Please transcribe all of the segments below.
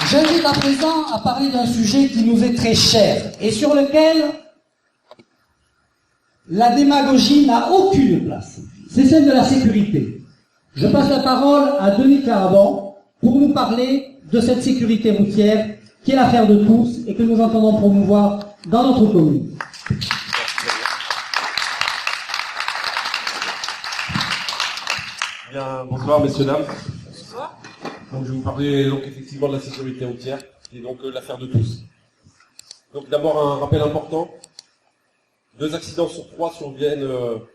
J'invite à présent à parler d'un sujet qui nous est très cher et sur lequel la démagogie n'a aucune place. C'est celle de la sécurité. Je passe la parole à Denis Caravan pour nous parler de cette sécurité routière qui est l'affaire de tous et que nous entendons promouvoir dans notre commune. Bien, bonsoir messieurs, dames. Bonsoir. Donc, je vais vous parler donc, effectivement de la sécurité routière, qui est donc l'affaire de tous. Donc d'abord un rappel important. 2 accidents sur 3 surviennent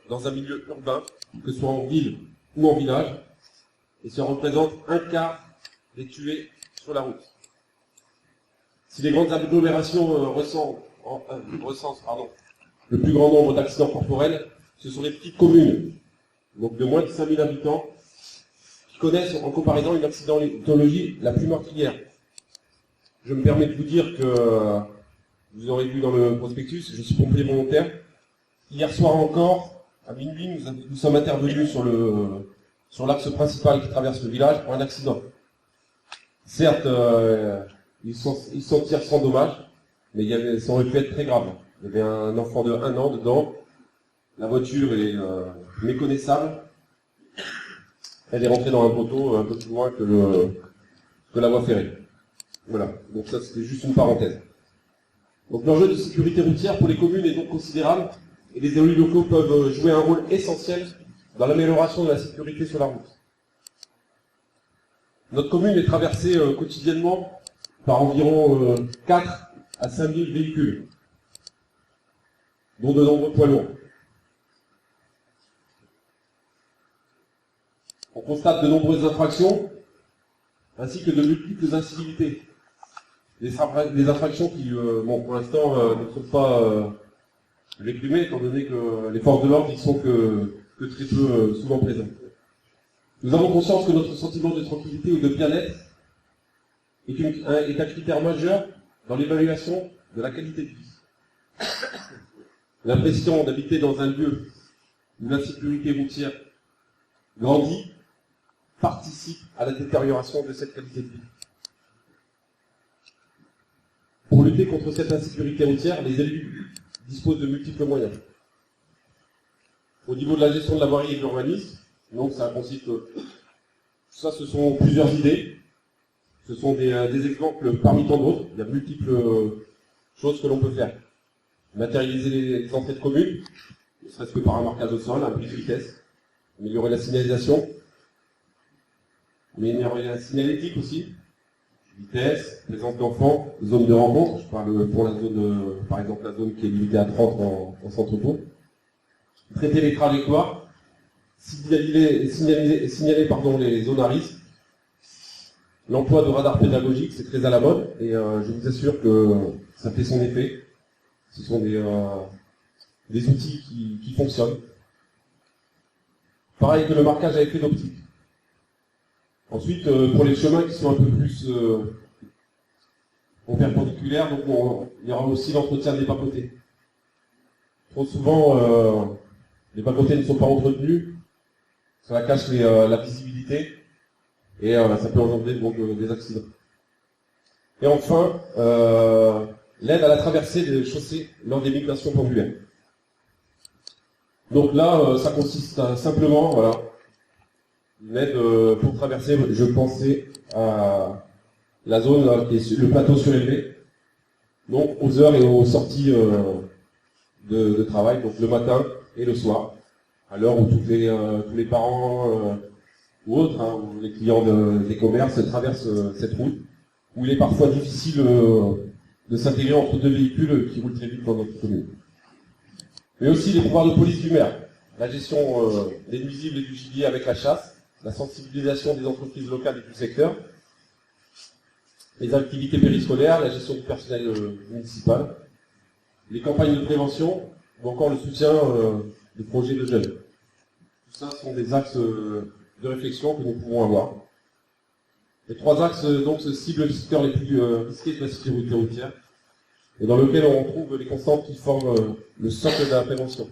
dans un milieu urbain, que ce soit en ville ou en village, et ça représente 1/4 des tués sur la route. Si les grandes agglomérations recensent le plus grand nombre d'accidents corporels, ce sont les petites communes, donc de moins de 5000 habitants, qui connaissent en comparaison une accidentologie la plus meurtrière. Je me permets de vous dire que, vous aurez vu dans le prospectus, je suis pompier volontaire. Hier soir encore, à minuit, nous sommes intervenus sur l'axe principal qui traverse le village pour un accident. Certes, ils s'en tirent sans dommage, mais ça aurait pu être très grave. Il y avait un enfant de 1 an dedans. La voiture est méconnaissable. Elle est rentrée dans un poteau un peu plus loin que la voie ferrée. Voilà, donc ça c'était juste une parenthèse. Donc l'enjeu de sécurité routière pour les communes est donc considérable et les élus locaux peuvent jouer un rôle essentiel dans l'amélioration de la sécurité sur la route. Notre commune est traversée quotidiennement par environ 4 à 5 000 véhicules, dont de nombreux poids lourds. On constate de nombreuses infractions, ainsi que de multiples incivilités. Des infractions qui, pour l'instant, ne sont pas réprimées, étant donné que les forces de l'ordre n'y sont que très peu souvent présentes. Nous avons conscience que notre sentiment de tranquillité ou de bien-être est un critère majeur dans l'évaluation de la qualité de vie. L'impression d'habiter dans un lieu où l'insécurité routière grandit participe à la détérioration de cette qualité de vie. Pour lutter contre cette insécurité routière, les élus disposent de multiples moyens. Au niveau de la gestion de la voirie et de l'urbanisme, donc ça consiste, ça ce sont plusieurs idées, ce sont des exemples parmi tant d'autres, il y a multiples choses que l'on peut faire. Matérialiser les entrées de communes, ne serait-ce que par un marquage au sol, un bris de vitesse, améliorer la signalisation, améliorer la signalétique aussi, vitesse, présence d'enfants, zone de rencontre, je parle pour la zone, par exemple la zone qui est limitée à 30 en centre-tour. Traiter les trajectoires, signaler les zones à risque. L'emploi de radars pédagogiques, c'est très à la mode, et je vous assure que ça fait son effet. Ce sont des outils qui fonctionnent. Pareil que le marquage à effet d'optique. Ensuite, pour les chemins qui sont un peu plus en perpendiculaire, donc il y aura aussi l'entretien des bas-côtés. Trop souvent, les bas-côtés ne sont pas entretenus, ça cache la visibilité, et ça peut engendrer donc, des accidents. Et enfin, l'aide à la traversée des chaussées lors des migrations pendulaires. Donc là, ça consiste à simplement, voilà, une aide pour traverser, je pensais à la zone qui est le plateau surélevé, donc aux heures et aux sorties de travail, donc le matin et le soir, à l'heure où tous les parents ou autres, ou les clients des commerces traversent cette route, où il est parfois difficile de s'intégrer entre 2 véhicules qui roulent très vite dans notre commune. Mais aussi les pouvoirs de police du maire, la gestion des nuisibles et du gibier avec la chasse, la sensibilisation des entreprises locales et du secteur, les activités périscolaires, la gestion du personnel municipal, les campagnes de prévention, ou encore le soutien des projets de jeunes. Tout ça sont des axes de réflexion que nous pouvons avoir. Les 3 axes donc ciblent les secteurs les plus risqués de la sécurité routière, et dans lequel on trouve les constantes qui forment le socle de la prévention,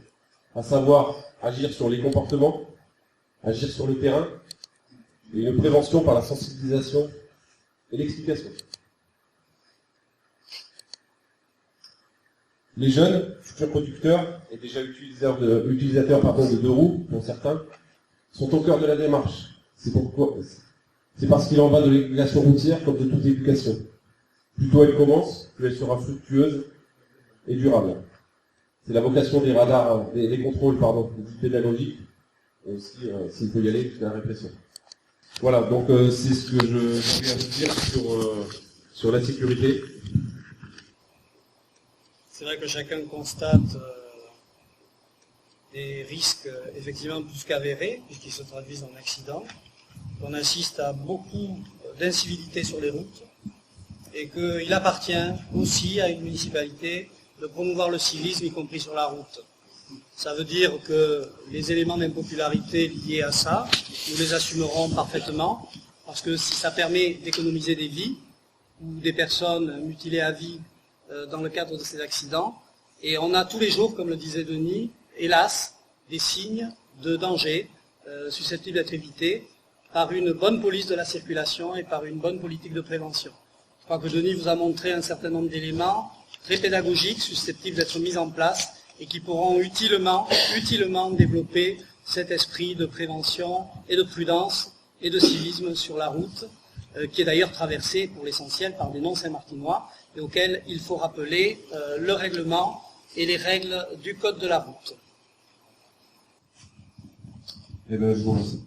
à savoir agir sur les comportements, agir sur le terrain, et une prévention par la sensibilisation et l'explication. Les jeunes, futurs producteurs et déjà utilisateurs de deux roues, pour certains, sont au cœur de la démarche. C'est parce qu'il en va de l'éducation routière comme de toute éducation. Plus tôt elle commence, plus elle sera fructueuse et durable. C'est la vocation des radars, des contrôles, pédagogiques, et aussi, s'il faut y aller, de la répression. Voilà, donc c'est ce que je voulais dire sur la sécurité. C'est vrai que chacun constate des risques effectivement plus qu'avérés, puisqu'ils se traduisent en accidents. On assiste à beaucoup d'incivilités sur les routes, et qu'il appartient aussi à une municipalité de promouvoir le civisme, y compris sur la route. Ça veut dire que les éléments d'impopularité liés à ça, nous les assumerons parfaitement, parce que si ça permet d'économiser des vies, ou des personnes mutilées à vie dans le cadre de ces accidents, et on a tous les jours, comme le disait Denis, hélas, des signes de danger susceptibles d'être évités par une bonne police de la circulation et par une bonne politique de prévention. Je crois que Denis vous a montré un certain nombre d'éléments très pédagogiques susceptibles d'être mis en place et qui pourront utilement développer cet esprit de prévention et de prudence et de civisme sur la route, qui est d'ailleurs traversé pour l'essentiel par des non-Saint-Martinois et auxquels il faut rappeler le règlement et les règles du code de la route. Eh bien, je vous remercie.